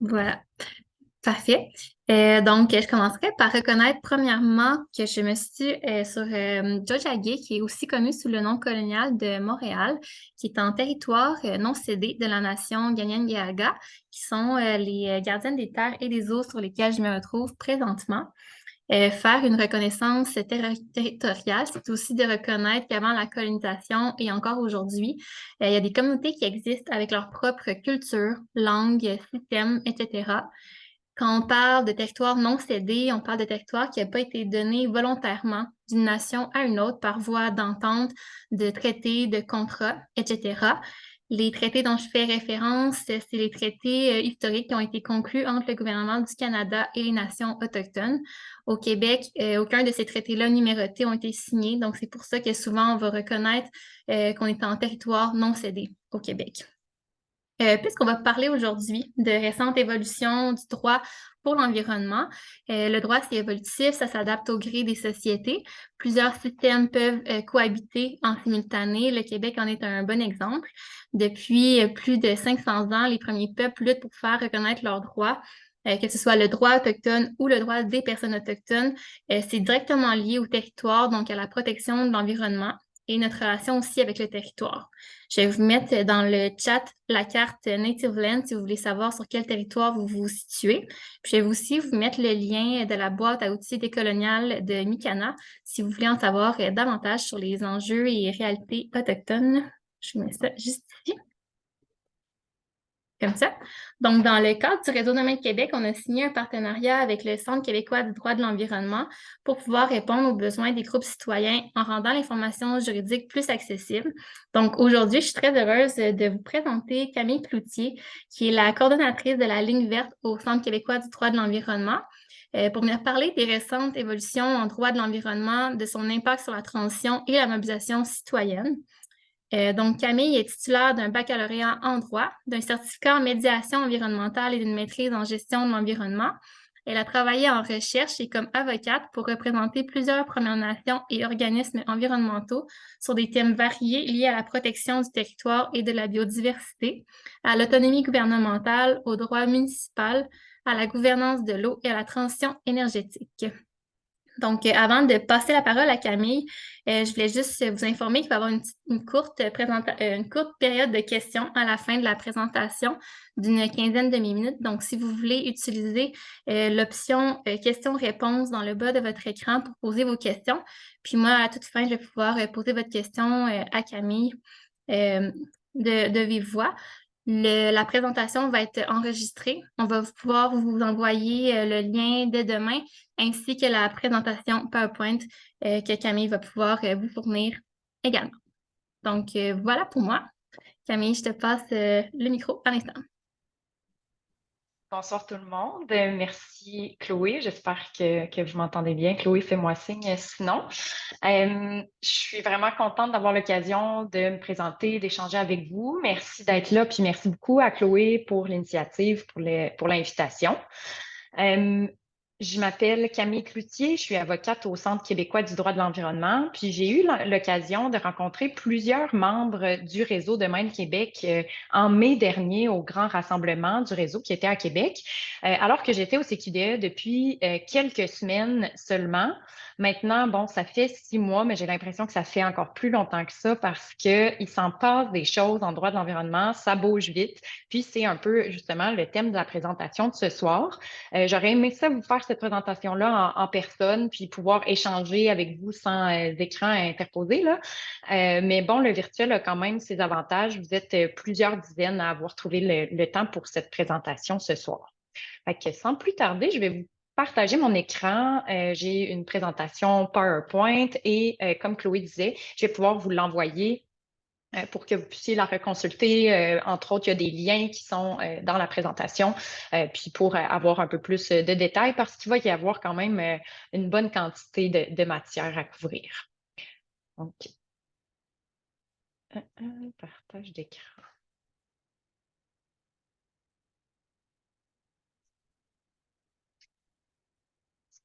Voilà, parfait. Donc, je commencerai par reconnaître premièrement que je me situe sur Tiohtià:ke, qui est aussi connu sous le nom colonial de Montréal, qui est en territoire non cédé de la nation Kanien'kehá:ka, qui sont les gardiennes des terres et des eaux sur lesquelles je me retrouve présentement. Faire une reconnaissance territoriale, c'est aussi de reconnaître qu'avant la colonisation et encore aujourd'hui, il y a des communautés qui existent avec leur propre culture, langue, système, etc. Quand on parle de territoire non cédé, on parle de territoire qui n'a pas été donné volontairement d'une nation à une autre par voie d'entente, de traités, de contrats, etc. Les traités dont je fais référence, c'est les traités historiques qui ont été conclus entre le gouvernement du Canada et les nations autochtones. Au Québec, aucun de ces traités-là numérotés ont été signés, donc c'est pour ça que souvent on va reconnaître qu'on est en territoire non cédé au Québec. Puisqu'on va parler aujourd'hui de récentes évolutions du droit pour l'environnement, le droit, c'est évolutif, ça s'adapte au gré des sociétés. Plusieurs systèmes peuvent cohabiter en simultané. Le Québec en est un bon exemple. Depuis plus de 500 ans, les premiers peuples luttent pour faire reconnaître leurs droits. Que ce soit le droit autochtone ou le droit des personnes autochtones, c'est directement lié au territoire, donc à la protection de l'environnement et notre relation aussi avec le territoire. Je vais vous mettre dans le chat la carte Native Land si vous voulez savoir sur quel territoire vous vous situez. Puis je vais aussi vous mettre le lien de la boîte à outils décoloniale de Mikana si vous voulez en savoir davantage sur les enjeux et réalités autochtones. Je vous mets ça juste ici. Comme ça. Donc, dans le cadre du Réseau Domaine Québec, on a signé un partenariat avec le Centre québécois du droit de l'environnement pour pouvoir répondre aux besoins des groupes citoyens en rendant l'information juridique plus accessible. Donc, aujourd'hui, je suis très heureuse de vous présenter Camille Cloutier, qui est la coordonnatrice de la ligne verte au Centre québécois du droit de l'environnement. Pour venir parler des récentes évolutions en droit de l'environnement, de son impact sur la transition et la mobilisation citoyenne. Donc, Camille est titulaire d'un baccalauréat en droit, d'un certificat en médiation environnementale et d'une maîtrise en gestion de l'environnement. Elle a travaillé en recherche et comme avocate pour représenter plusieurs Premières Nations et organismes environnementaux sur des thèmes variés liés à la protection du territoire et de la biodiversité, à l'autonomie gouvernementale, au droit municipal, à la gouvernance de l'eau et à la transition énergétique. Donc, avant de passer la parole à Camille, je voulais juste vous informer qu'il va y avoir une courte période de questions à la fin de la présentation d'une quinzaine de minutes. Donc, si vous voulez utiliser l'option questions-réponses dans le bas de votre écran pour poser vos questions. Puis moi, à toute fin, je vais pouvoir poser votre question à Camille euh, de vive voix. La présentation va être enregistrée. On va pouvoir vous envoyer le lien dès demain ainsi que la présentation PowerPoint que Camille va pouvoir vous fournir également. Donc, voilà pour moi. Camille, je te passe le micro à l'instant. Bonsoir tout le monde. Merci Chloé. J'espère que vous m'entendez bien. Chloé, fais-moi signe sinon. Je suis vraiment contente d'avoir l'occasion de me présenter, d'échanger avec vous. Merci d'être là, puis merci beaucoup à Chloé pour l'initiative, pour l'invitation. Euh, je m'appelle Camille Cloutier, je suis avocate au Centre québécois du droit de l'environnement, puis j'ai eu l'occasion de rencontrer plusieurs membres du réseau de Même Québec en mai dernier au grand rassemblement du réseau qui était à Québec, alors que j'étais au CQDE depuis quelques semaines seulement. Maintenant, bon, ça fait 6 mois, mais j'ai l'impression que ça fait encore plus longtemps que ça parce qu'il s'en passe des choses en droit de l'environnement, ça bouge vite, puis c'est un peu justement le thème de la présentation de ce soir. J'aurais aimé ça vous faire cette présentation-là en personne, puis pouvoir échanger avec vous sans écran interposé, là. Mais bon, le virtuel a quand même ses avantages. Vous êtes plusieurs dizaines à avoir trouvé le temps pour cette présentation ce soir. Fait que sans plus tarder, je vais vous partager mon écran. J'ai une présentation PowerPoint et comme Chloé disait, je vais pouvoir vous l'envoyer pour que vous puissiez la reconsulter. Entre autres, il y a des liens qui sont dans la présentation, puis pour avoir un peu plus de détails, parce qu'il va y avoir quand même une bonne quantité de matière à couvrir. Donc, partage d'écran.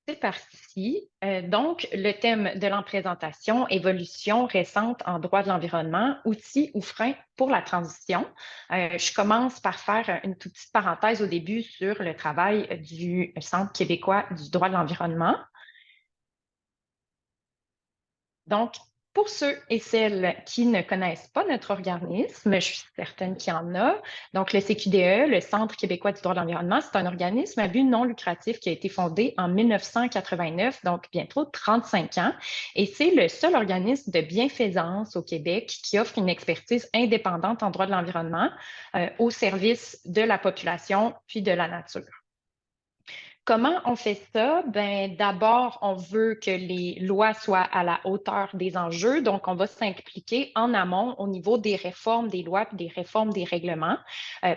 C'est parti. Donc, le thème de la présentation, évolution récente en droit de l'environnement, outils ou freins pour la transition. Je commence par faire une toute petite parenthèse au début sur le travail du Centre québécois du droit de l'environnement. Donc, pour ceux et celles qui ne connaissent pas notre organisme, je suis certaine qu'il y en a. Donc, le CQDE, le Centre québécois du droit de l'environnement, c'est un organisme à but non lucratif qui a été fondé en 1989, donc bientôt 35 ans. Et c'est le seul organisme de bienfaisance au Québec qui offre une expertise indépendante en droit de l'environnement au service de la population puis de la nature. Comment on fait ça? Ben, d'abord, on veut que les lois soient à la hauteur des enjeux. Donc, on va s'impliquer en amont au niveau des réformes des lois et des réformes des règlements.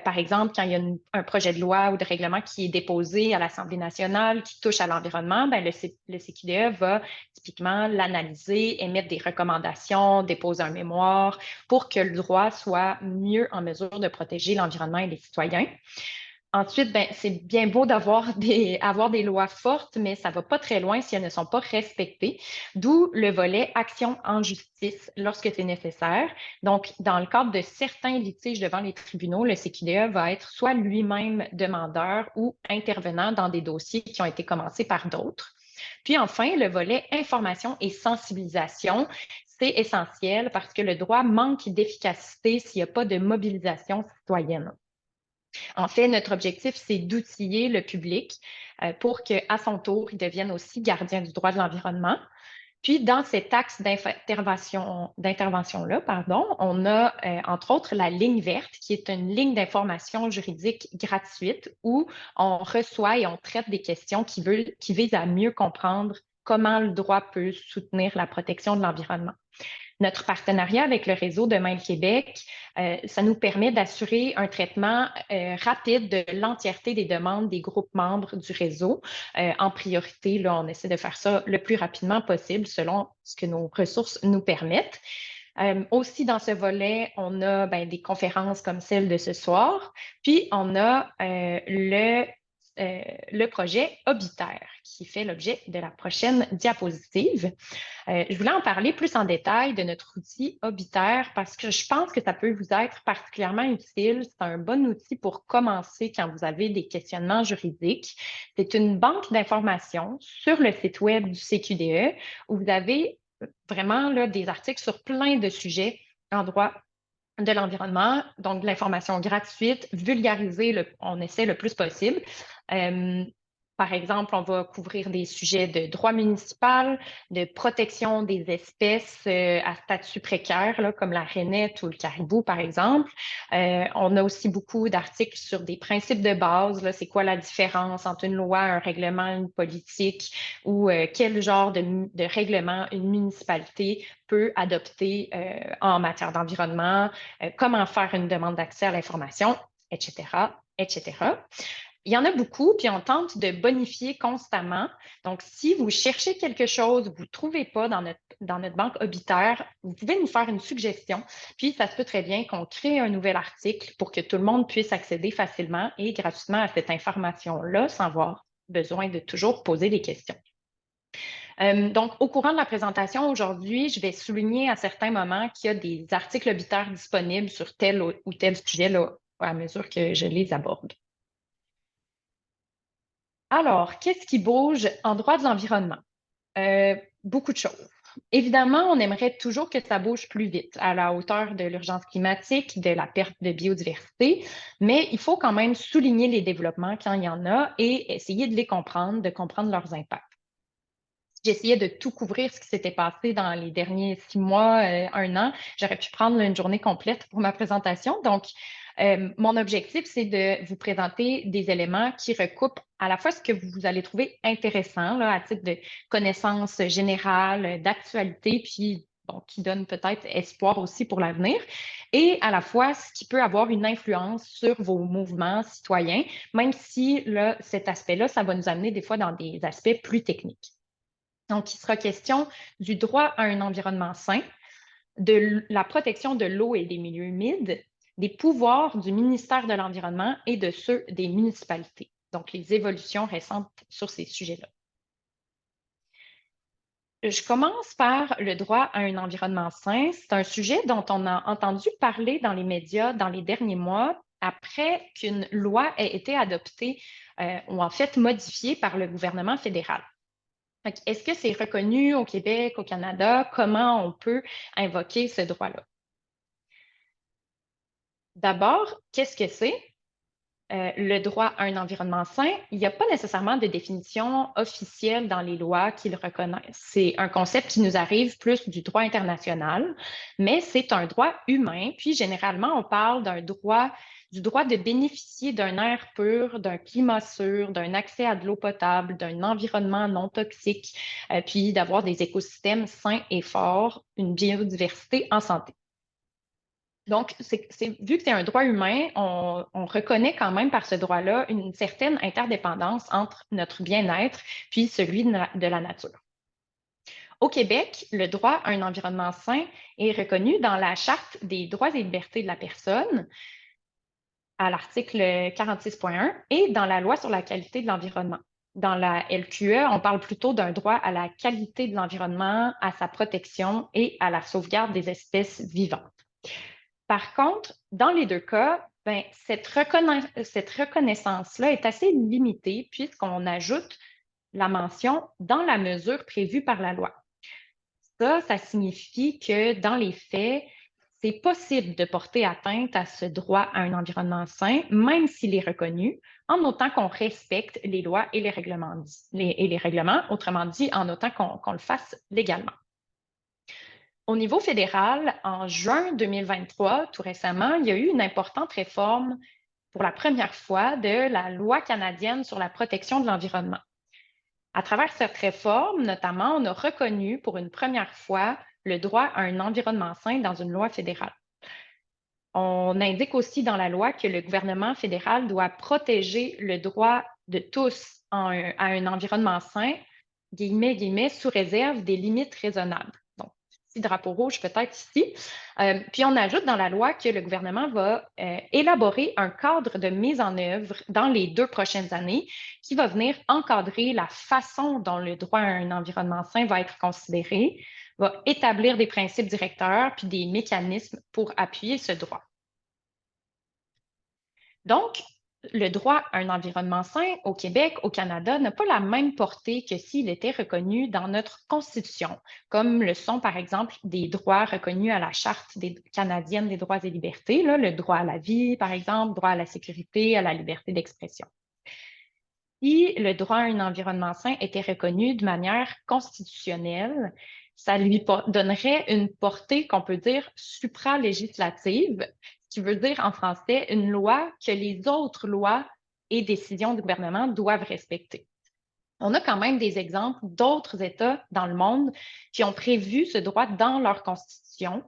Par exemple, quand il y a un projet de loi ou de règlement qui est déposé à l'Assemblée nationale qui touche à l'environnement, ben, le CQDE va typiquement l'analyser, émettre des recommandations, déposer un mémoire pour que le droit soit mieux en mesure de protéger l'environnement et les citoyens. Ensuite, ben, c'est bien beau avoir des lois fortes, mais ça ne va pas très loin si elles ne sont pas respectées, d'où le volet action en justice lorsque c'est nécessaire. Donc, dans le cadre de certains litiges devant les tribunaux, le CQDE va être soit lui-même demandeur ou intervenant dans des dossiers qui ont été commencés par d'autres. Puis enfin, le volet information et sensibilisation, c'est essentiel parce que le droit manque d'efficacité s'il n'y a pas de mobilisation citoyenne. En fait, notre objectif, c'est d'outiller le public pour qu'à son tour, il devienne aussi gardien du droit de l'environnement. Puis, dans cet axe d'intervention-là, on a entre autres la ligne verte, qui est une ligne d'information juridique gratuite où on reçoit et on traite des questions qui visent à mieux comprendre comment le droit peut soutenir la protection de l'environnement. Notre partenariat avec le réseau Demain le Québec, ça nous permet d'assurer un traitement rapide de l'entièreté des demandes des groupes membres du réseau. En priorité, là, on essaie de faire ça le plus rapidement possible selon ce que nos ressources nous permettent. Aussi, dans ce volet, on a des conférences comme celle de ce soir, puis on a le projet Obitaire qui fait l'objet de la prochaine diapositive. Je voulais en parler plus en détail de notre outil Obitaire parce que je pense que ça peut vous être particulièrement utile. C'est un bon outil pour commencer quand vous avez des questionnements juridiques. C'est une banque d'informations sur le site web du CQDE où vous avez vraiment là, des articles sur plein de sujets en droit de l'environnement, donc de l'information gratuite, vulgarisée, on essaie le plus possible. Par exemple, on va couvrir des sujets de droit municipal, de protection des espèces à statut précaire, là, comme la rainette ou le caribou, par exemple. On a aussi beaucoup d'articles sur des principes de base. C'est quoi la différence entre une loi, un règlement, une politique, ou quel genre de règlement une municipalité peut adopter en matière d'environnement, comment faire une demande d'accès à l'information, etc., etc. Il y en a beaucoup, puis on tente de bonifier constamment. Donc, si vous cherchez quelque chose, vous ne trouvez pas dans notre banque Obitaire, vous pouvez nous faire une suggestion. Puis, ça se peut très bien qu'on crée un nouvel article pour que tout le monde puisse accéder facilement et gratuitement à cette information-là sans avoir besoin de toujours poser des questions. Donc, au courant de la présentation aujourd'hui, je vais souligner à certains moments qu'il y a des articles obitaires disponibles sur tel ou tel sujet là, à mesure que je les aborde. Alors, qu'est-ce qui bouge en droit de l'environnement? Beaucoup de choses. Évidemment, on aimerait toujours que ça bouge plus vite, à la hauteur de l'urgence climatique, de la perte de biodiversité, mais il faut quand même souligner les développements quand il y en a et essayer de les comprendre, de comprendre leurs impacts. J'essayais de tout couvrir ce qui s'était passé dans les derniers 6 mois, 1 an. J'aurais pu prendre une journée complète pour ma présentation. Donc, mon objectif, c'est de vous présenter des éléments qui recoupent à la fois ce que vous allez trouver intéressant là, à titre de connaissance générale, d'actualité, puis bon, qui donne peut-être espoir aussi pour l'avenir, et à la fois ce qui peut avoir une influence sur vos mouvements citoyens, même si là, cet aspect-là, ça va nous amener des fois dans des aspects plus techniques. Donc, il sera question du droit à un environnement sain, de la protection de l'eau et des milieux humides, des pouvoirs du ministère de l'Environnement et de ceux des municipalités. Donc, les évolutions récentes sur ces sujets-là. Je commence par le droit à un environnement sain. C'est un sujet dont on a entendu parler dans les médias dans les derniers mois après qu'une loi ait été adoptée ou en fait modifiée par le gouvernement fédéral. Est-ce que c'est reconnu au Québec, au Canada? Comment on peut invoquer ce droit-là? D'abord, qu'est-ce que c'est? Le droit à un environnement sain, il n'y a pas nécessairement de définition officielle dans les lois qui le reconnaissent. C'est un concept qui nous arrive plus du droit international, mais c'est un droit humain. Puis généralement, on parle du droit de bénéficier d'un air pur, d'un climat sûr, d'un accès à de l'eau potable, d'un environnement non toxique, puis d'avoir des écosystèmes sains et forts, une biodiversité en santé. Donc, vu que c'est un droit humain, on reconnaît quand même par ce droit-là une certaine interdépendance entre notre bien-être puis celui de la nature. Au Québec, le droit à un environnement sain est reconnu dans la Charte des droits et libertés de la personne, à l'article 46.1, et dans la Loi sur la qualité de l'environnement. Dans la LQE, on parle plutôt d'un droit à la qualité de l'environnement, à sa protection et à la sauvegarde des espèces vivantes. Par contre, dans les deux cas, ben, cette reconnaissance-là est assez limitée puisqu'on ajoute la mention dans la mesure prévue par la loi. Ça signifie que dans les faits, c'est possible de porter atteinte à ce droit à un environnement sain, même s'il est reconnu, en autant qu'on respecte les lois et les règlements, autrement dit, en autant qu'on le fasse légalement. Au niveau fédéral, en juin 2023, tout récemment, il y a eu une importante réforme pour la première fois de la loi canadienne sur la protection de l'environnement. À travers cette réforme, notamment, on a reconnu pour une première fois le droit à un environnement sain dans une loi fédérale. On indique aussi dans la loi que le gouvernement fédéral doit protéger le droit de tous à un environnement sain, guillemets, sous réserve des limites raisonnables. Donc, petit drapeau rouge peut-être ici. Puis on ajoute dans la loi que le gouvernement va élaborer un cadre de mise en œuvre dans les 2 prochaines années qui va venir encadrer la façon dont le droit à un environnement sain va être considéré, va établir des principes directeurs puis des mécanismes pour appuyer ce droit. Donc, le droit à un environnement sain au Québec, au Canada, n'a pas la même portée que s'il était reconnu dans notre Constitution, comme le sont par exemple des droits reconnus à la Charte canadienne des droits et libertés, là, le droit à la vie, par exemple, droit à la sécurité, à la liberté d'expression. Si le droit à un environnement sain était reconnu de manière constitutionnelle, ça lui donnerait une portée qu'on peut dire supralégislative, ce qui veut dire en français une loi que les autres lois et décisions du gouvernement doivent respecter. On a quand même des exemples d'autres États dans le monde qui ont prévu ce droit dans leur constitution,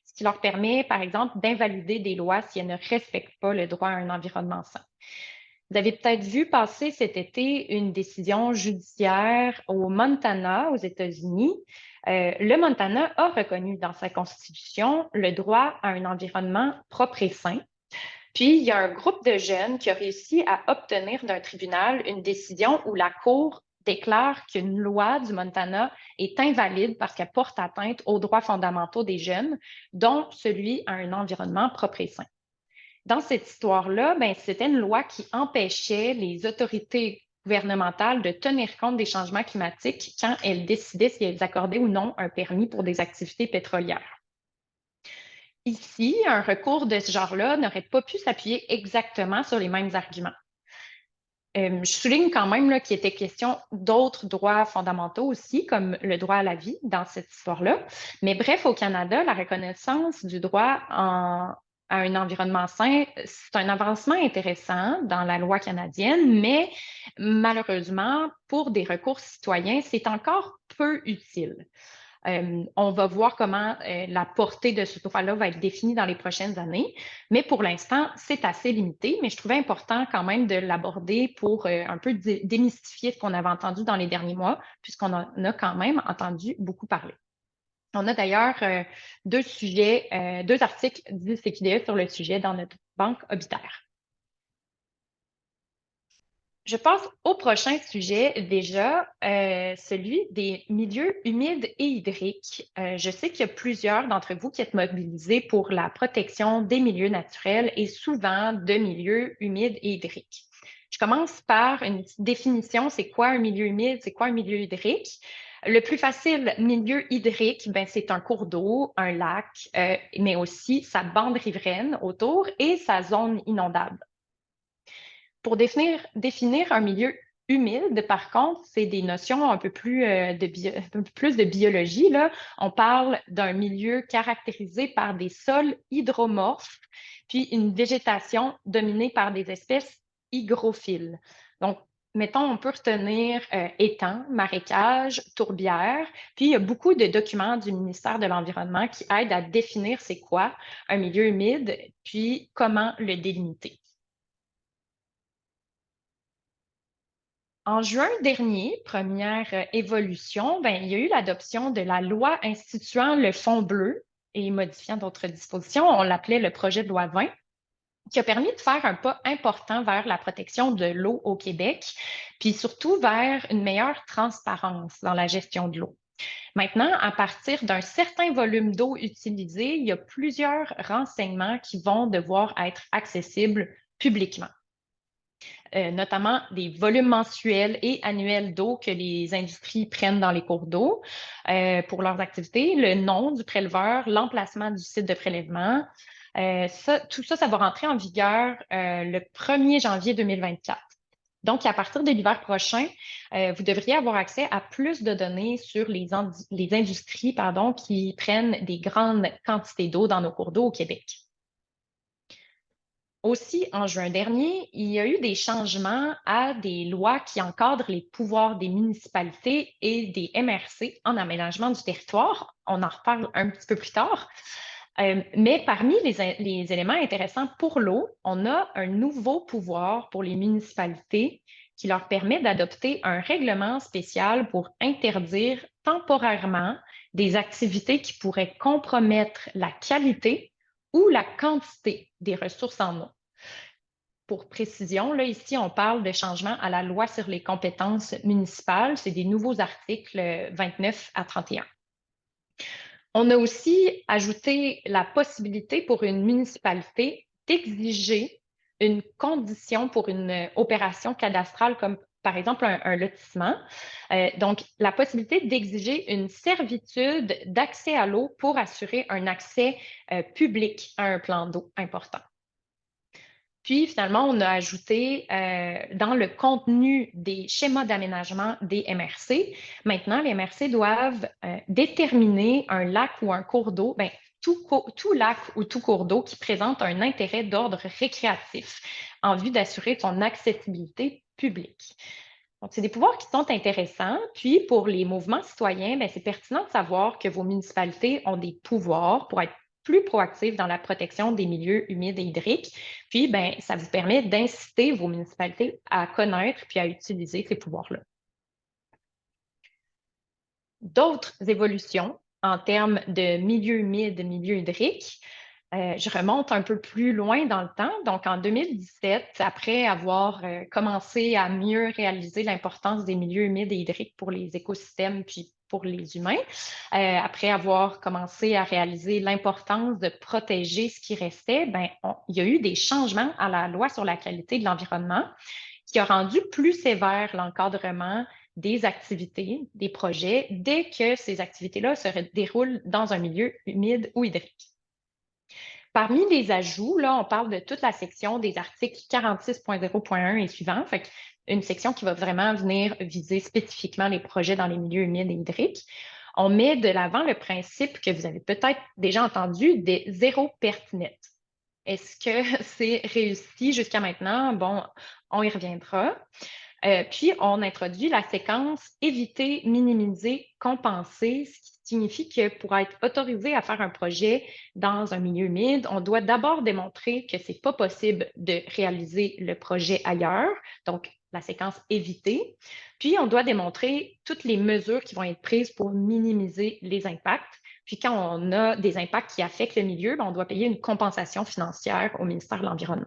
ce qui leur permet, par exemple, d'invalider des lois si elles ne respectent pas le droit à un environnement sain. Vous avez peut-être vu passer cet été une décision judiciaire au Montana, aux États-Unis. Le Montana a reconnu dans sa constitution le droit à un environnement propre et sain. Puis, il y a un groupe de jeunes qui a réussi à obtenir d'un tribunal une décision où la Cour déclare qu'une loi du Montana est invalide parce qu'elle porte atteinte aux droits fondamentaux des jeunes, dont celui à un environnement propre et sain. Dans cette histoire-là, ben, c'était une loi qui empêchait les autorités gouvernementales de tenir compte des changements climatiques quand elles décidaient si elles accordaient ou non un permis pour des activités pétrolières. Ici, un recours de ce genre-là n'aurait pas pu s'appuyer exactement sur les mêmes arguments. Je souligne quand même qu'il était question d'autres droits fondamentaux aussi, comme le droit à la vie dans cette histoire-là. Mais bref, au Canada, la reconnaissance du droit à un environnement sain, c'est un avancement intéressant dans la loi canadienne, mais malheureusement, pour des recours citoyens, c'est encore peu utile. On va voir comment la portée de ce droit-là va être définie dans les prochaines années. Mais pour l'instant, c'est assez limité, mais je trouvais important quand même de l'aborder pour un peu démystifier ce qu'on avait entendu dans les derniers mois, puisqu'on en a quand même entendu beaucoup parler. On a d'ailleurs deux articles du CQDE sur le sujet dans notre banque obitaire. Je passe au prochain sujet déjà, celui des milieux humides et hydriques. Je sais qu'il y a plusieurs d'entre vous qui êtes mobilisés pour la protection des milieux naturels et souvent de milieux humides et hydriques. Je commence par une petite définition. C'est quoi un milieu humide? C'est quoi un milieu hydrique? Le plus facile milieu hydrique, ben, c'est un cours d'eau, un lac, mais aussi sa bande riveraine autour et sa zone inondable. Pour définir un milieu humide, par contre, c'est des notions un peu plus, un peu plus de biologie, là. On parle d'un milieu caractérisé par des sols hydromorphes, puis une végétation dominée par des espèces hygrophiles. Donc, mettons, on peut retenir étangs, marécages, tourbières, puis il y a beaucoup de documents du ministère de l'Environnement qui aident à définir c'est quoi un milieu humide, puis comment le délimiter. En juin dernier, première évolution, ben, il y a eu l'adoption de la loi instituant le Fonds bleu et modifiant d'autres dispositions. On l'appelait le projet de loi 20, qui a permis de faire un pas important vers la protection de l'eau au Québec, puis surtout vers une meilleure transparence dans la gestion de l'eau. Maintenant, à partir d'un certain volume d'eau utilisé, il y a plusieurs renseignements qui vont devoir être accessibles publiquement. Notamment des volumes mensuels et annuels d'eau que les industries prennent dans les cours d'eau pour leurs activités, le nom du préleveur, l'emplacement du site de prélèvement. Tout ça, ça va rentrer en vigueur le 1er janvier 2024. Donc, à partir de l'hiver prochain, vous devriez avoir accès à plus de données sur les industries qui prennent des grandes quantités d'eau dans nos cours d'eau au Québec. Aussi, en juin dernier, il y a eu des changements à des lois qui encadrent les pouvoirs des municipalités et des MRC en aménagement du territoire. On en reparle un petit peu plus tard. Mais parmi les éléments intéressants pour l'eau, on a un nouveau pouvoir pour les municipalités qui leur permet d'adopter un règlement spécial pour interdire temporairement des activités qui pourraient compromettre la qualité ou la quantité des ressources en eau. Pour précision, là, ici, on parle de changements à la loi sur les compétences municipales. C'est des nouveaux articles 29 à 31. On a aussi ajouté la possibilité pour une municipalité d'exiger une condition pour une opération cadastrale comme par exemple un lotissement. Donc, la possibilité d'exiger une servitude d'accès à l'eau pour assurer un accès public à un plan d'eau important. Puis, finalement, on a ajouté dans le contenu des schémas d'aménagement des MRC, maintenant, les MRC doivent déterminer un lac ou un cours d'eau, bien, tout lac ou tout cours d'eau qui présente un intérêt d'ordre récréatif en vue d'assurer son accessibilité publique. Donc, c'est des pouvoirs qui sont intéressants. Puis, pour les mouvements citoyens, bien, c'est pertinent de savoir que vos municipalités ont des pouvoirs pour être plus proactifs dans la protection des milieux humides et hydriques. Puis, bien, ça vous permet d'inciter vos municipalités à connaître puis à utiliser ces pouvoirs-là. D'autres évolutions en termes de milieu humide, milieu hydrique, je remonte un peu plus loin dans le temps. Donc, en 2017, après avoir commencé à mieux réaliser l'importance des milieux humides et hydriques pour les écosystèmes puis pour les humains, après avoir commencé à réaliser l'importance de protéger ce qui restait, ben, il y a eu des changements à la loi sur la qualité de l'environnement qui a rendu plus sévère l'encadrement des activités, des projets, dès que ces activités-là se déroulent dans un milieu humide ou hydrique. Parmi les ajouts, là, on parle de toute la section des articles 46.0.1 et suivants, fait une section qui va vraiment venir viser spécifiquement les projets dans les milieux humides et hydriques. On met de l'avant le principe que vous avez peut-être déjà entendu des zéro pertinette. Est-ce que c'est réussi jusqu'à maintenant? Bon, on y reviendra. Puis, on introduit la séquence éviter, minimiser, compenser, ce qui signifie que pour être autorisé à faire un projet dans un milieu humide, on doit d'abord démontrer que ce n'est pas possible de réaliser le projet ailleurs, donc la séquence éviter. Puis, on doit démontrer toutes les mesures qui vont être prises pour minimiser les impacts. Puis, quand on a des impacts qui affectent le milieu, on doit payer une compensation financière au ministère de l'Environnement.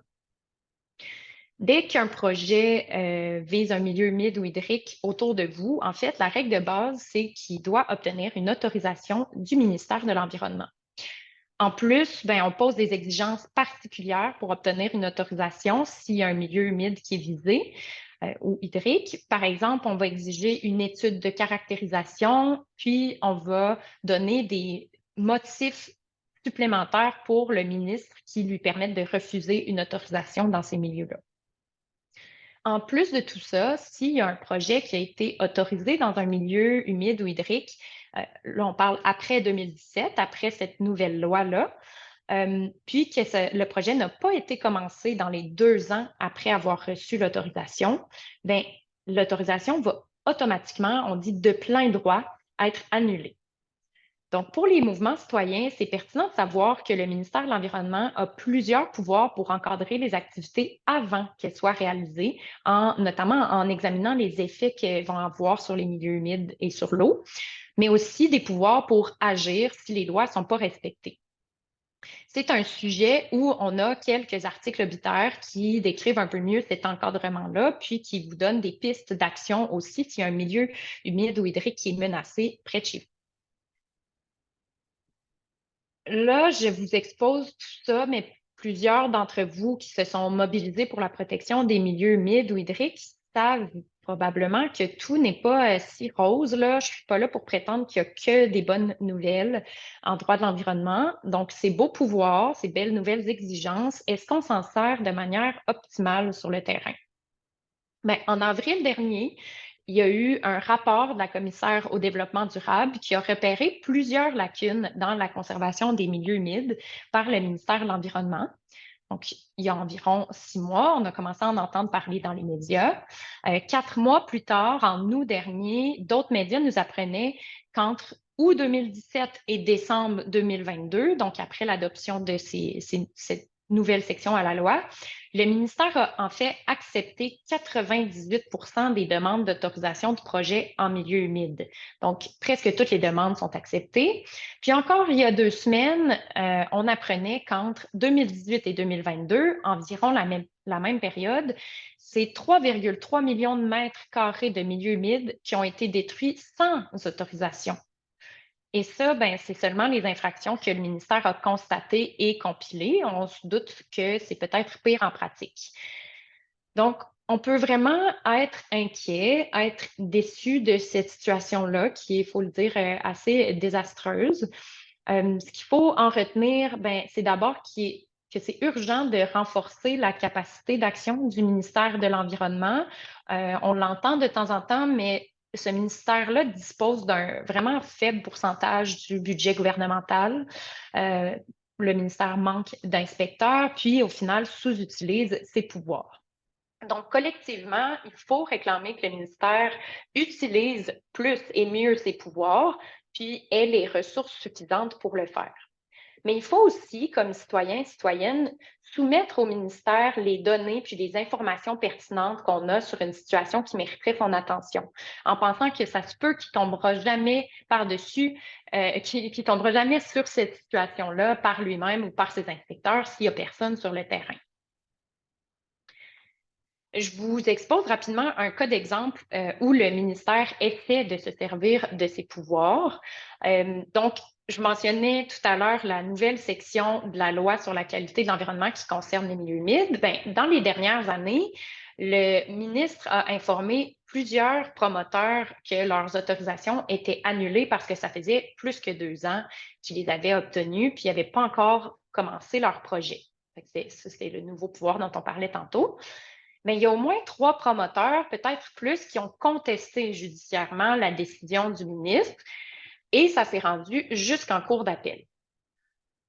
Dès qu'un projet vise un milieu humide ou hydrique autour de vous, en fait, la règle de base, c'est qu'il doit obtenir une autorisation du ministère de l'Environnement. En plus, ben, on pose des exigences particulières pour obtenir une autorisation s'il y a un milieu humide qui est visé ou hydrique. Par exemple, on va exiger une étude de caractérisation, puis on va donner des motifs supplémentaires pour le ministre qui lui permettent de refuser une autorisation dans ces milieux-là. En plus de tout ça, s'il y a un projet qui a été autorisé dans un milieu humide ou hydrique, là on parle après 2017, après cette nouvelle loi-là, puis que le projet n'a pas été commencé dans les 2 ans après avoir reçu l'autorisation, bien, l'autorisation va automatiquement, on dit de plein droit, être annulée. Donc, pour les mouvements citoyens, c'est pertinent de savoir que le ministère de l'Environnement a plusieurs pouvoirs pour encadrer les activités avant qu'elles soient réalisées, notamment en examinant les effets qu'elles vont avoir sur les milieux humides et sur l'eau, mais aussi des pouvoirs pour agir si les lois ne sont pas respectées. C'est un sujet où on a quelques articles obitaires qui décrivent un peu mieux cet encadrement-là, puis qui vous donnent des pistes d'action aussi s'il y a un milieu humide ou hydrique qui est menacé près de chez vous. Là, je vous expose tout ça, mais plusieurs d'entre vous qui se sont mobilisés pour la protection des milieux humides ou hydriques savent probablement que tout n'est pas si rose, là. Je suis pas là pour prétendre qu'il y a que des bonnes nouvelles en droit de l'environnement. Donc, ces beaux pouvoirs, ces belles nouvelles exigences, est-ce qu'on s'en sert de manière optimale sur le terrain? Bien, en avril dernier, il y a eu un rapport de la commissaire au développement durable qui a repéré plusieurs lacunes dans la conservation des milieux humides par le ministère de l'Environnement. Donc, il y a environ 6 mois, on a commencé à en entendre parler dans les médias. 4 mois plus tard, en août dernier, d'autres médias nous apprenaient qu'entre août 2017 et décembre 2022, donc après l'adoption de cette nouvelle section à la loi, le ministère a en fait accepté 98 des demandes d'autorisation de projets en milieu humide. Donc, presque toutes les demandes sont acceptées. Puis encore, il y a 2 semaines, on apprenait qu'entre 2018 et 2022, environ la même période, c'est 3,3 millions de mètres carrés de milieux humides qui ont été détruits sans autorisation. Et ça, ben, c'est seulement les infractions que le ministère a constatées et compilées. On se doute que c'est peut-être pire en pratique. Donc, on peut vraiment être inquiet, être déçu de cette situation-là qui est, il faut le dire, assez désastreuse. Ce qu'il faut en retenir, ben, c'est d'abord que c'est urgent de renforcer la capacité d'action du ministère de l'Environnement. On l'entend de temps en temps, mais ce ministère-là dispose d'un vraiment faible pourcentage du budget gouvernemental. Le ministère manque d'inspecteurs, puis au final sous-utilise ses pouvoirs. Donc, collectivement, il faut réclamer que le ministère utilise plus et mieux ses pouvoirs, puis ait les ressources suffisantes pour le faire. Mais il faut aussi, comme citoyens et citoyennes, soumettre au ministère les données puis les informations pertinentes qu'on a sur une situation qui mériterait son attention, en pensant que ça se peut qu'il ne tombera jamais par-dessus, qu'il tombera jamais sur cette situation-là par lui-même ou par ses inspecteurs s'il n'y a personne sur le terrain. Je vous expose rapidement un cas d'exemple où le ministère essaie de se servir de ses pouvoirs. Donc, je mentionnais tout à l'heure la nouvelle section de la loi sur la qualité de l'environnement qui concerne les milieux humides. Bien, dans les dernières années, le ministre a informé plusieurs promoteurs que leurs autorisations étaient annulées parce que ça faisait plus que 2 ans qu'ils les avaient obtenues, puis ils n'avaient pas encore commencé leur projet. C'est le nouveau pouvoir dont on parlait tantôt. Mais il y a au moins 3 promoteurs, peut-être plus, qui ont contesté judiciairement la décision du ministre et ça s'est rendu jusqu'en cour d'appel.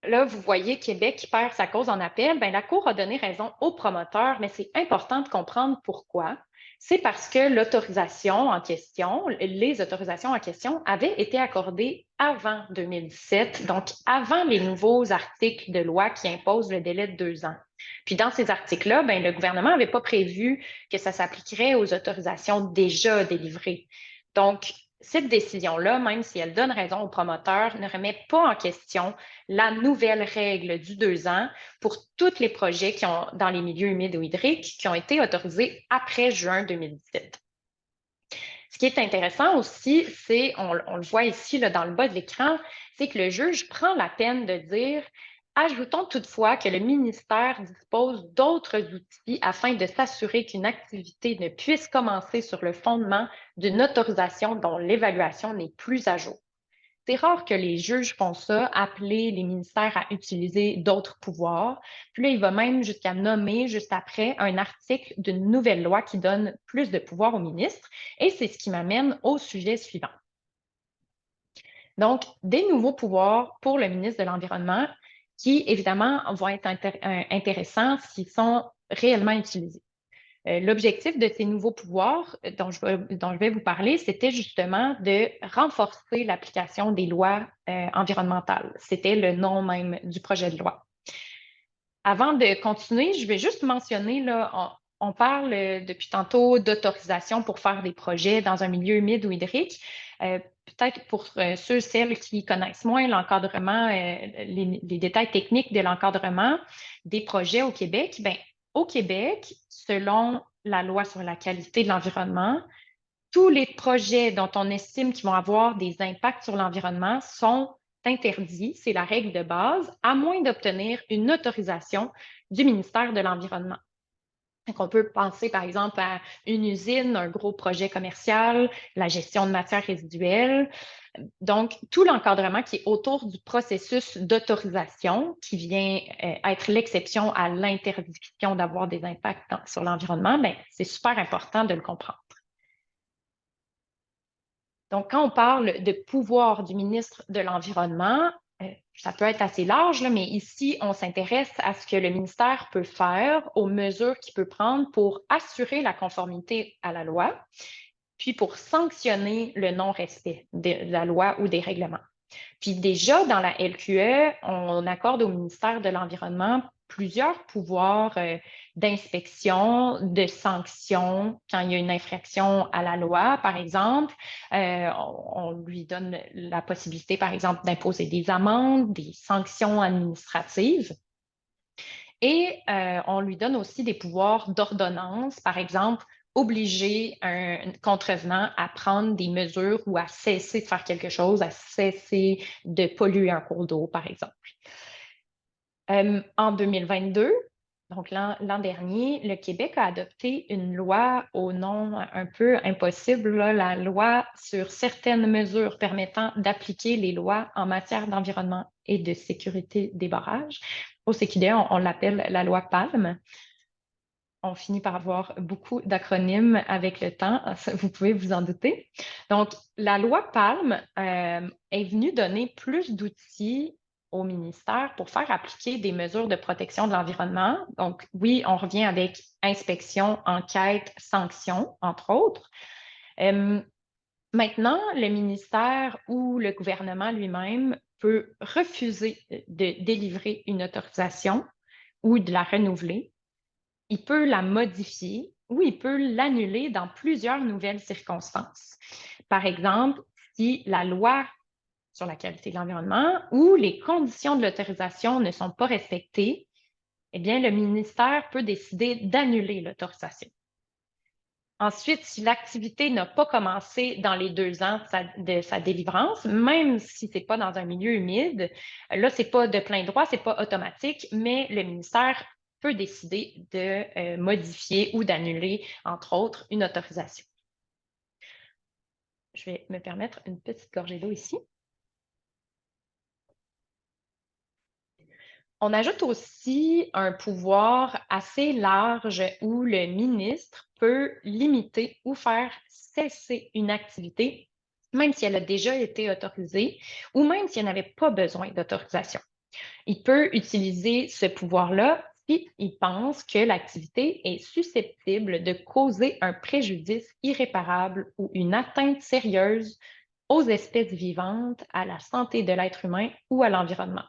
Là, vous voyez Québec qui perd sa cause en appel. Bien, la Cour a donné raison aux promoteurs, mais c'est important de comprendre pourquoi. C'est parce que l'autorisation en question, les autorisations en question avaient été accordées avant 2017, donc avant les nouveaux articles de loi qui imposent le délai de 2 ans. Puis dans ces articles-là, bien, le gouvernement n'avait pas prévu que ça s'appliquerait aux autorisations déjà délivrées. Donc, Cette décision-là, même si elle donne raison au promoteur, ne remet pas en question la nouvelle règle du 2 ans pour tous les projets dans les milieux humides ou hydriques qui ont été autorisés après juin 2017. Ce qui est intéressant aussi, c'est, on le voit ici là, dans le bas de l'écran, c'est que le juge prend la peine de dire: ajoutons toutefois que le ministère dispose d'autres outils afin de s'assurer qu'une activité ne puisse commencer sur le fondement d'une autorisation dont l'évaluation n'est plus à jour. C'est rare que les juges font ça, appeler les ministères à utiliser d'autres pouvoirs. Puis là, il va même jusqu'à nommer, juste après, un article d'une nouvelle loi qui donne plus de pouvoir au ministre. Et c'est ce qui m'amène au sujet suivant. Donc, des nouveaux pouvoirs pour le ministre de l'Environnement qui, évidemment, vont être intéressants s'ils sont réellement utilisés. L'objectif de ces nouveaux pouvoirs dont je vais vous parler, c'était justement de renforcer l'application des lois environnementales. C'était le nom même du projet de loi. Avant de continuer, je vais juste mentionner, là, on parle depuis tantôt d'autorisation pour faire des projets dans un milieu humide ou hydrique. Peut-être pour ceux, celles qui connaissent moins l'encadrement, les détails techniques de l'encadrement des projets au Québec, bien, au Québec, selon la loi sur la qualité de l'environnement, tous les projets dont on estime qu'ils vont avoir des impacts sur l'environnement sont interdits, c'est la règle de base, à moins d'obtenir une autorisation du ministère de l'Environnement. Donc, on peut penser, par exemple, à une usine, un gros projet commercial, la gestion de matières résiduelles. Donc, tout l'encadrement qui est autour du processus d'autorisation, qui vient être l'exception à l'interdiction d'avoir des impacts sur l'environnement, bien, c'est super important de le comprendre. Donc, quand on parle de pouvoir du ministre de l'Environnement, ça peut être assez large, là, mais ici, on s'intéresse à ce que le ministère peut faire, aux mesures qu'il peut prendre pour assurer la conformité à la loi, puis pour sanctionner le non-respect de la loi ou des règlements. Puis déjà, dans la LQE, on accorde au ministère de l'Environnement plusieurs pouvoirs d'inspection, de sanction quand il y a une infraction à la loi, par exemple. On lui donne la possibilité, par exemple, d'imposer des amendes, des sanctions administratives. Et on lui donne aussi des pouvoirs d'ordonnance, par exemple, obliger un contrevenant à prendre des mesures ou à cesser de faire quelque chose, à cesser de polluer un cours d'eau, par exemple. En 2022, donc l'an dernier, le Québec a adopté une loi au nom un peu impossible, là, la loi sur certaines mesures permettant d'appliquer les lois en matière d'environnement et de sécurité des barrages. Au CQDA, on l'appelle la loi PALM. On finit par avoir beaucoup d'acronymes avec le temps, vous pouvez vous en douter. Donc, la loi PALM est venue donner plus d'outils au ministère pour faire appliquer des mesures de protection de l'environnement. Donc, oui, on revient avec inspection, enquête, sanction, entre autres. Maintenant, le ministère ou le gouvernement lui-même peut refuser de délivrer une autorisation ou de la renouveler. Il peut la modifier ou il peut l'annuler dans plusieurs nouvelles circonstances. Par exemple, si la loi sur la qualité de l'environnement ou les conditions de l'autorisation ne sont pas respectées, eh bien, le ministère peut décider d'annuler l'autorisation. Ensuite, si l'activité n'a pas commencé dans les 2 ans de sa délivrance, même si ce n'est pas dans un milieu humide, là, ce n'est pas de plein droit, ce n'est pas automatique, mais le ministère peut décider de modifier ou d'annuler, entre autres, une autorisation. Je vais me permettre une petite gorgée d'eau ici. On ajoute aussi un pouvoir assez large où le ministre peut limiter ou faire cesser une activité, même si elle a déjà été autorisée ou même si elle n'avait pas besoin d'autorisation. Il peut utiliser ce pouvoir-là s'il pense que l'activité est susceptible de causer un préjudice irréparable ou une atteinte sérieuse aux espèces vivantes, à la santé de l'être humain ou à l'environnement.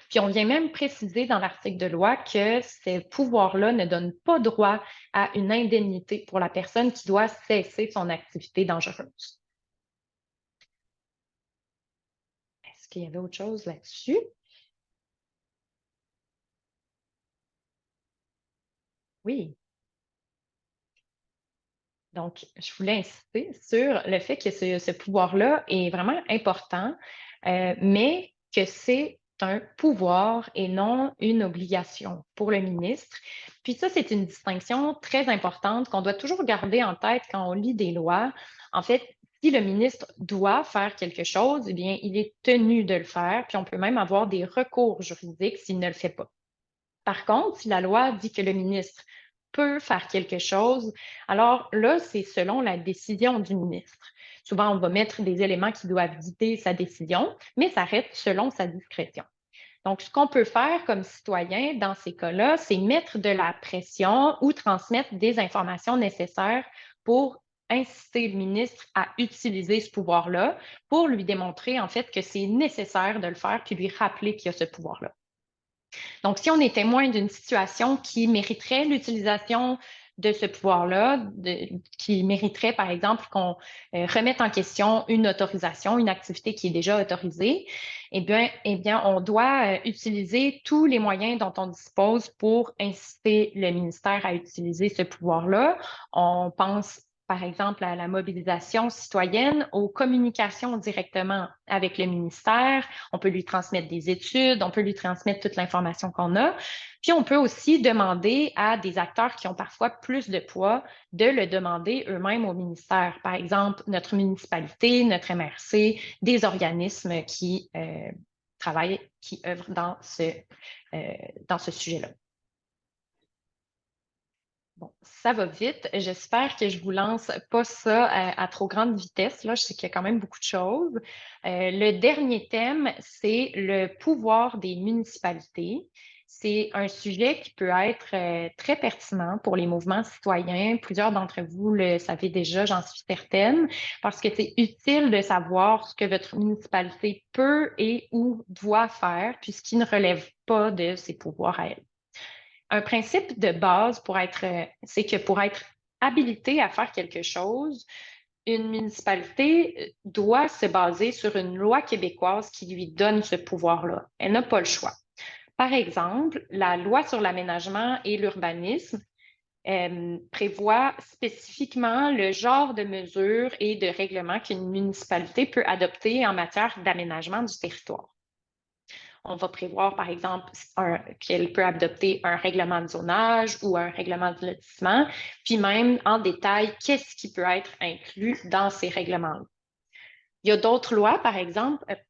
Puis on vient même préciser dans l'article de loi que ces pouvoirs-là ne donnent pas droit à une indemnité pour la personne qui doit cesser son activité dangereuse. Est-ce qu'il y avait autre chose là-dessus? Oui. Donc, je voulais insister sur le fait que ce pouvoir-là est vraiment important, mais que c'est un pouvoir et non une obligation pour le ministre. Puis ça, c'est une distinction très importante qu'on doit toujours garder en tête quand on lit des lois. En fait, si le ministre doit faire quelque chose, eh bien, il est tenu de le faire, puis on peut même avoir des recours juridiques s'il ne le fait pas. Par contre, si la loi dit que le ministre peut faire quelque chose, alors là, c'est selon la décision du ministre. Souvent, on va mettre des éléments qui doivent guider sa décision, mais ça reste selon sa discrétion. Donc, ce qu'on peut faire comme citoyen dans ces cas-là, c'est mettre de la pression ou transmettre des informations nécessaires pour inciter le ministre à utiliser ce pouvoir-là, pour lui démontrer en fait que c'est nécessaire de le faire, puis lui rappeler qu'il y a ce pouvoir-là. Donc, si on est témoin d'une situation qui mériterait l'utilisation de ce pouvoir-là, qui mériterait, par exemple, qu'on remette en question une autorisation, une activité qui est déjà autorisée, eh bien, on doit utiliser tous les moyens dont on dispose pour inciter le ministère à utiliser ce pouvoir-là. On pense par exemple à la mobilisation citoyenne, aux communications directement avec le ministère. On peut lui transmettre des études, on peut lui transmettre toute l'information qu'on a. Puis on peut aussi demander à des acteurs qui ont parfois plus de poids de le demander eux-mêmes au ministère. Par exemple, notre municipalité, notre MRC, des organismes qui travaillent, qui œuvrent dans ce sujet-là. Bon, ça va vite. J'espère que je vous lance pas ça à trop grande vitesse. Là, je sais qu'il y a quand même beaucoup de choses. Le dernier thème, c'est le pouvoir des municipalités. C'est un sujet qui peut être très pertinent pour les mouvements citoyens. Plusieurs d'entre vous le savez déjà, j'en suis certaine, parce que c'est utile de savoir ce que votre municipalité peut et ou doit faire, puis ce qui ne relève pas de ses pouvoirs à elle. Un principe de base c'est que pour être habilité à faire quelque chose, une municipalité doit se baser sur une loi québécoise qui lui donne ce pouvoir-là. Elle n'a pas le choix. Par exemple, la loi sur l'aménagement et l'urbanisme prévoit spécifiquement le genre de mesures et de règlements qu'une municipalité peut adopter en matière d'aménagement du territoire. On va prévoir, par exemple, qu'elle peut adopter un règlement de zonage ou un règlement de lotissement, puis même en détail, qu'est-ce qui peut être inclus dans ces règlements-là. Il y a d'autres lois,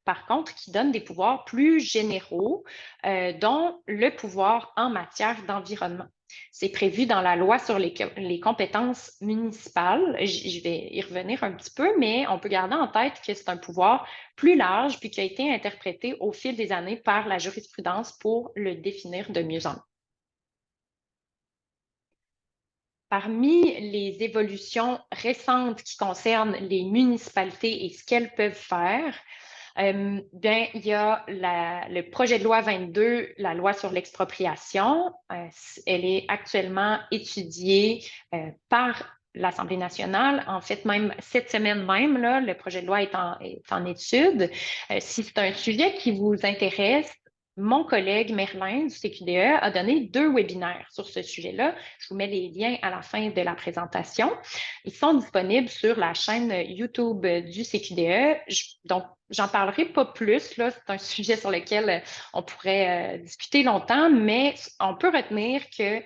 par contre, qui donnent des pouvoirs plus généraux, dont le pouvoir en matière d'environnement. C'est prévu dans la loi sur les compétences municipales. Je vais y revenir un petit peu, mais on peut garder en tête que c'est un pouvoir plus large puis qui a été interprété au fil des années par la jurisprudence pour le définir de mieux en mieux. Parmi les évolutions récentes qui concernent les municipalités et ce qu'elles peuvent faire, bien, il y a le projet de loi 22, la loi sur l'expropriation. Elle est actuellement étudiée par l'Assemblée nationale. En fait, même cette semaine même, là, le projet de loi est en étude. Si c'est un sujet qui vous intéresse, mon collègue Merlin du CQDE a donné 2 webinaires sur ce sujet-là. Je vous mets les liens à la fin de la présentation. Ils sont disponibles sur la chaîne YouTube du CQDE. Donc, j'en parlerai pas plus, là. C'est un sujet sur lequel on pourrait discuter longtemps, mais on peut retenir que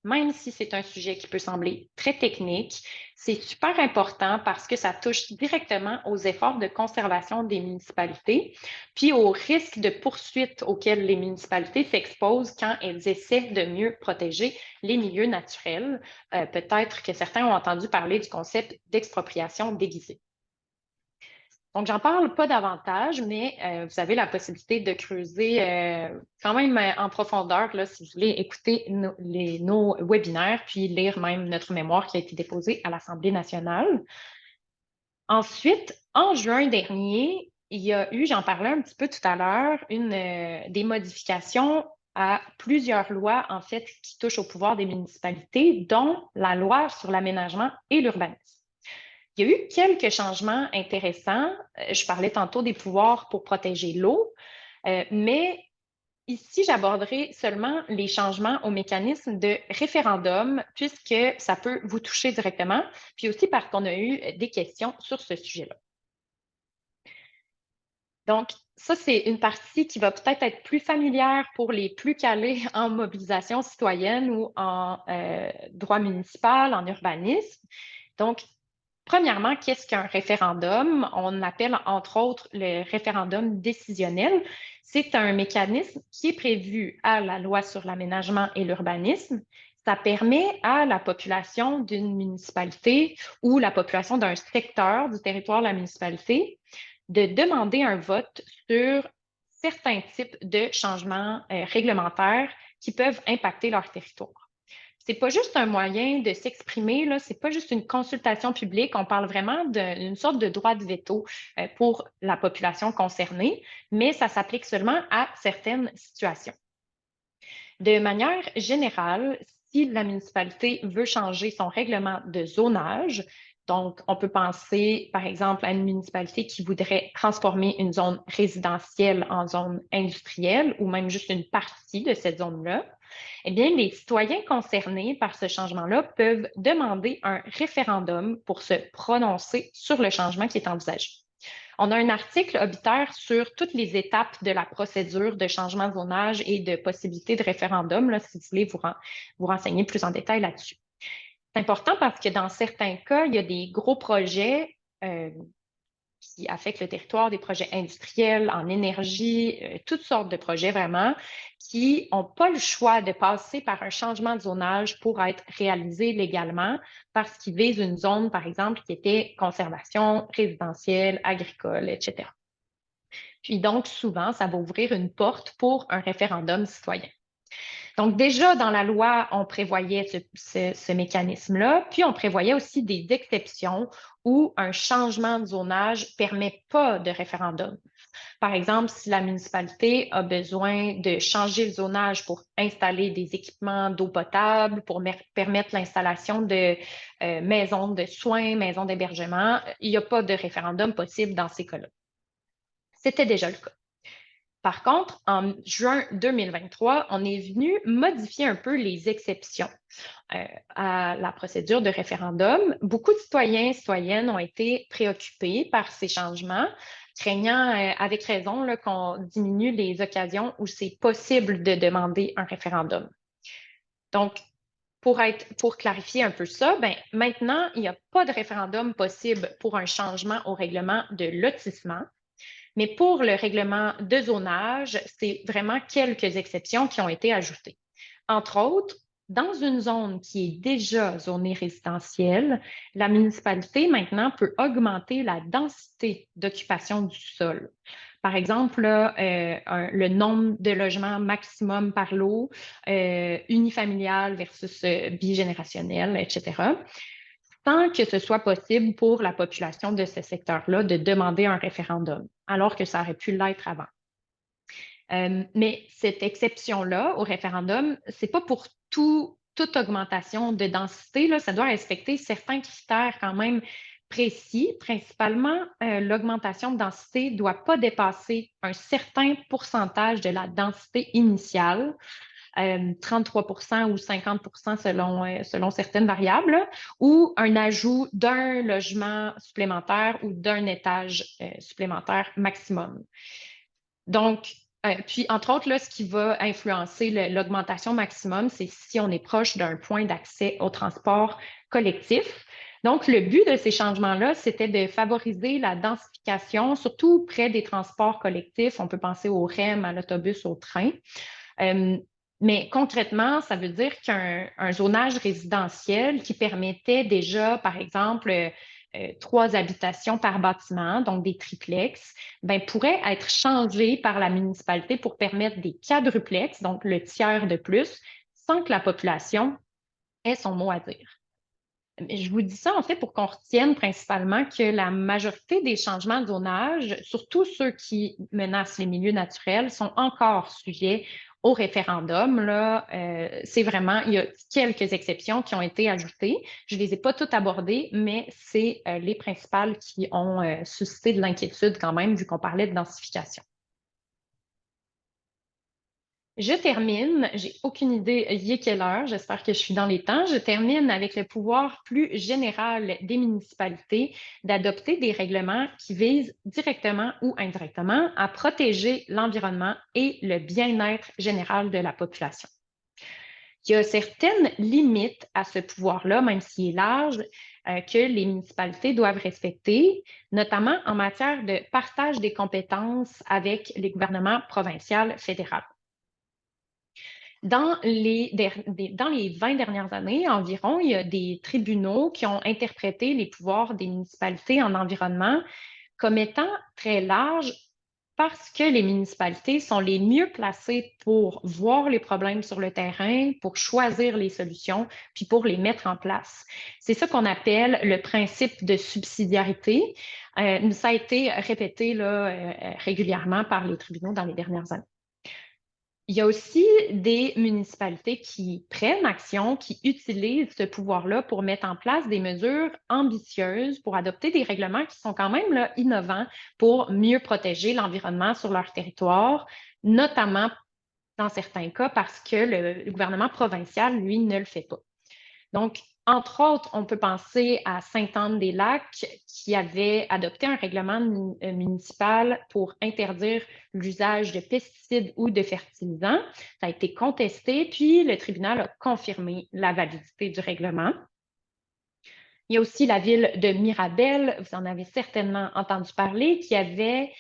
même si c'est un sujet qui peut sembler très technique, c'est super important parce que ça touche directement aux efforts de conservation des municipalités, puis aux risques de poursuite auxquels les municipalités s'exposent quand elles essaient de mieux protéger les milieux naturels. Peut-être que certains ont entendu parler du concept d'expropriation déguisée. Donc, j'en parle pas davantage, mais vous avez la possibilité de creuser quand même en profondeur là, si vous voulez écouter nos webinaires, puis lire même notre mémoire qui a été déposée à l'Assemblée nationale. Ensuite, en juin dernier, il y a eu, j'en parlais un petit peu tout à l'heure, des modifications à plusieurs lois, en fait, qui touchent au pouvoir des municipalités, dont la loi sur l'aménagement et l'urbanisme. Il y a eu quelques changements intéressants. Je parlais tantôt des pouvoirs pour protéger l'eau, mais ici, j'aborderai seulement les changements au mécanisme de référendum, puisque ça peut vous toucher directement, puis aussi parce qu'on a eu des questions sur ce sujet-là. Donc, ça, c'est une partie qui va peut-être être plus familière pour les plus calés en mobilisation citoyenne ou en droit municipal, en urbanisme. Donc, premièrement, qu'est-ce qu'un référendum? On appelle entre autres le référendum décisionnel. C'est un mécanisme qui est prévu à la loi sur l'aménagement et l'urbanisme. Ça permet à la population d'une municipalité ou la population d'un secteur du territoire de la municipalité de demander un vote sur certains types de changements réglementaires qui peuvent impacter leur territoire. C'est pas juste un moyen de s'exprimer, là, c'est pas juste une consultation publique, on parle vraiment d'une sorte de droit de veto pour la population concernée, mais ça s'applique seulement à certaines situations. De manière générale, si la municipalité veut changer son règlement de zonage, donc on peut penser par exemple à une municipalité qui voudrait transformer une zone résidentielle en zone industrielle ou même juste une partie de cette zone-là, eh bien, les citoyens concernés par ce changement-là peuvent demander un référendum pour se prononcer sur le changement qui est envisagé. On a un article obitaire sur toutes les étapes de la procédure de changement de zonage et de possibilité de référendum, là, si vous voulez vous renseigner plus en détail là-dessus. C'est important parce que dans certains cas, il y a des gros projets qui affectent le territoire, des projets industriels, en énergie, toutes sortes de projets vraiment, qui n'ont pas le choix de passer par un changement de zonage pour être réalisés légalement parce qu'ils visent une zone, par exemple, qui était conservation résidentielle, agricole, etc. Puis donc, souvent, ça va ouvrir une porte pour un référendum citoyen. Donc, déjà, dans la loi, on prévoyait ce mécanisme-là, puis on prévoyait aussi des exceptions où un changement de zonage ne permet pas de référendum. Par exemple, si la municipalité a besoin de changer le zonage pour installer des équipements d'eau potable, pour permettre l'installation de maisons de soins, maisons d'hébergement, il n'y a pas de référendum possible dans ces cas-là. C'était déjà le cas. Par contre, en juin 2023, on est venu modifier un peu les exceptions à la procédure de référendum. Beaucoup de citoyens et citoyennes ont été préoccupés par ces changements, craignant avec raison qu'on diminue les occasions où c'est possible de demander un référendum. Donc, pour clarifier un peu ça, maintenant, il n'y a pas de référendum possible pour un changement au règlement de lotissement. Mais pour le règlement de zonage, c'est vraiment quelques exceptions qui ont été ajoutées. Entre autres, dans une zone qui est déjà zonée résidentielle, la municipalité maintenant peut augmenter la densité d'occupation du sol. Par exemple, le nombre de logements maximum par lot, unifamilial versus bigénérationnel, etc., sans que ce soit possible pour la population de ce secteur-là de demander un référendum, alors que ça aurait pu l'être avant. Mais cette exception-là au référendum, ce n'est pas pour toute augmentation de densité, là, ça doit respecter certains critères quand même précis. Principalement, l'augmentation de densité ne doit pas dépasser un certain pourcentage de la densité initiale. 33 ou 50 selon certaines variables, ou un ajout d'un logement supplémentaire ou d'un étage supplémentaire maximum. Donc, puis, entre autres, là, ce qui va influencer l'augmentation maximum, c'est si on est proche d'un point d'accès au transport collectif. Donc, le but de ces changements-là, c'était de favoriser la densification, surtout près des transports collectifs. On peut penser au REM, à l'autobus, au train. Mais concrètement, ça veut dire qu'un zonage résidentiel qui permettait déjà, par exemple, 3 habitations par bâtiment, donc des triplex, pourrait être changé par la municipalité pour permettre des quadruplex, donc le tiers de plus, sans que la population ait son mot à dire. Je vous dis ça en fait pour qu'on retienne principalement que la majorité des changements de zonage, surtout ceux qui menacent les milieux naturels, sont encore sujets au référendum, là, c'est vraiment, il y a quelques exceptions qui ont été ajoutées. Je ne les ai pas toutes abordées, mais c'est les principales qui ont suscité de l'inquiétude quand même, vu qu'on parlait de densification. Je termine, j'ai aucune idée, il est quelle heure, j'espère que je suis dans les temps. Je termine avec le pouvoir plus général des municipalités d'adopter des règlements qui visent directement ou indirectement à protéger l'environnement et le bien-être général de la population. Il y a certaines limites à ce pouvoir-là, même s'il est large, que les municipalités doivent respecter, notamment en matière de partage des compétences avec les gouvernements provinciaux, fédéraux. Dans les 20 dernières années environ, il y a des tribunaux qui ont interprété les pouvoirs des municipalités en environnement comme étant très larges parce que les municipalités sont les mieux placées pour voir les problèmes sur le terrain, pour choisir les solutions, puis pour les mettre en place. C'est ça qu'on appelle le principe de subsidiarité. Ça a été répété là, régulièrement par les tribunaux dans les dernières années. Il y a aussi des municipalités qui prennent action, qui utilisent ce pouvoir-là pour mettre en place des mesures ambitieuses, pour adopter des règlements qui sont quand même là, innovants pour mieux protéger l'environnement sur leur territoire, notamment dans certains cas parce que le gouvernement provincial, lui, ne le fait pas. Donc, entre autres, on peut penser à Sainte-Anne-des-Lacs qui avait adopté un règlement municipal pour interdire l'usage de pesticides ou de fertilisants. Ça a été contesté, puis le tribunal a confirmé la validité du règlement. Il y a aussi la ville de Mirabel, vous en avez certainement entendu parler, qui avait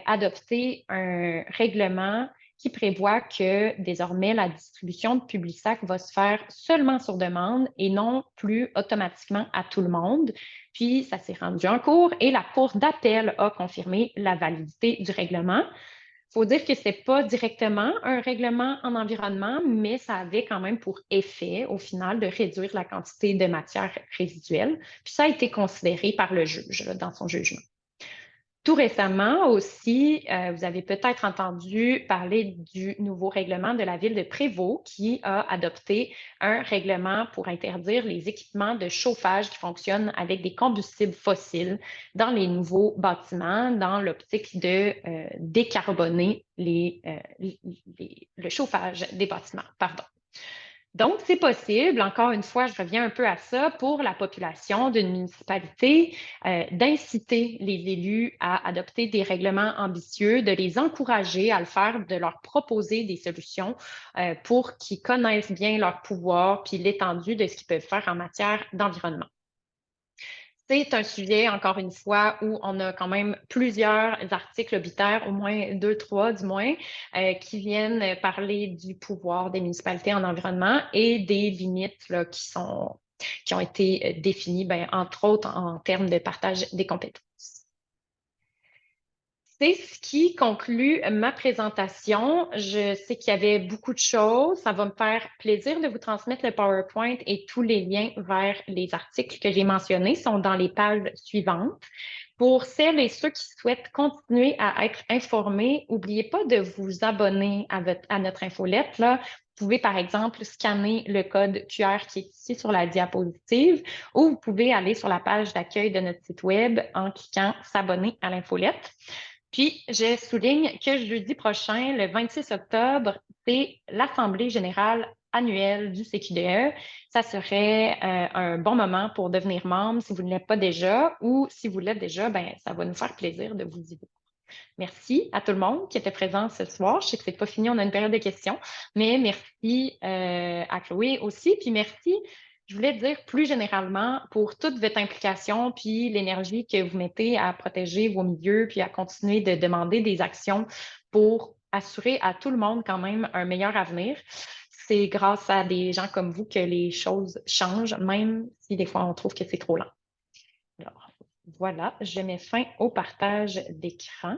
adopté un règlement qui prévoit que désormais la distribution de Publisac va se faire seulement sur demande et non plus automatiquement à tout le monde. Puis ça s'est rendu en cours et la Cour d'appel a confirmé la validité du règlement. Il faut dire que ce n'est pas directement un règlement en environnement, mais ça avait quand même pour effet, au final, de réduire la quantité de matière résiduelle. Puis ça a été considéré par le juge là, dans son jugement. Tout récemment aussi, vous avez peut-être entendu parler du nouveau règlement de la ville de Prévost qui a adopté un règlement pour interdire les équipements de chauffage qui fonctionnent avec des combustibles fossiles dans les nouveaux bâtiments, dans l'optique de décarboner le chauffage des bâtiments. Pardon. Donc, c'est possible, encore une fois, je reviens un peu à ça, pour la population d'une municipalité, d'inciter les élus à adopter des règlements ambitieux, de les encourager à le faire, de leur proposer des solutions pour qu'ils connaissent bien leur pouvoir puis l'étendue de ce qu'ils peuvent faire en matière d'environnement. C'est un sujet, encore une fois, où on a quand même plusieurs articles obitaires, au moins 2, 3 du moins, qui viennent parler du pouvoir des municipalités en environnement et des limites là, qui ont été définies, entre autres en termes de partage des compétences. C'est ce qui conclut ma présentation. Je sais qu'il y avait beaucoup de choses. Ça va me faire plaisir de vous transmettre le PowerPoint et tous les liens vers les articles que j'ai mentionnés sont dans les pages suivantes. Pour celles et ceux qui souhaitent continuer à être informés, n'oubliez pas de vous abonner à notre infolette. Là. Vous pouvez, par exemple, scanner le code QR qui est ici sur la diapositive ou vous pouvez aller sur la page d'accueil de notre site Web en cliquant « S'abonner à l'infolette ». Puis, je souligne que jeudi prochain, le 26 octobre, c'est l'Assemblée générale annuelle du CQDE. Ça serait un bon moment pour devenir membre si vous ne l'êtes pas déjà ou si vous l'êtes déjà, ça va nous faire plaisir de vous y voir. Merci à tout le monde qui était présent ce soir. Je sais que c'est pas fini, on a une période de questions, mais merci à Chloé aussi. Puis merci, je voulais dire plus généralement pour toute votre implication puis l'énergie que vous mettez à protéger vos milieux puis à continuer de demander des actions pour assurer à tout le monde quand même un meilleur avenir. C'est grâce à des gens comme vous que les choses changent, même si des fois on trouve que c'est trop lent. Alors, voilà, je mets fin au partage d'écran.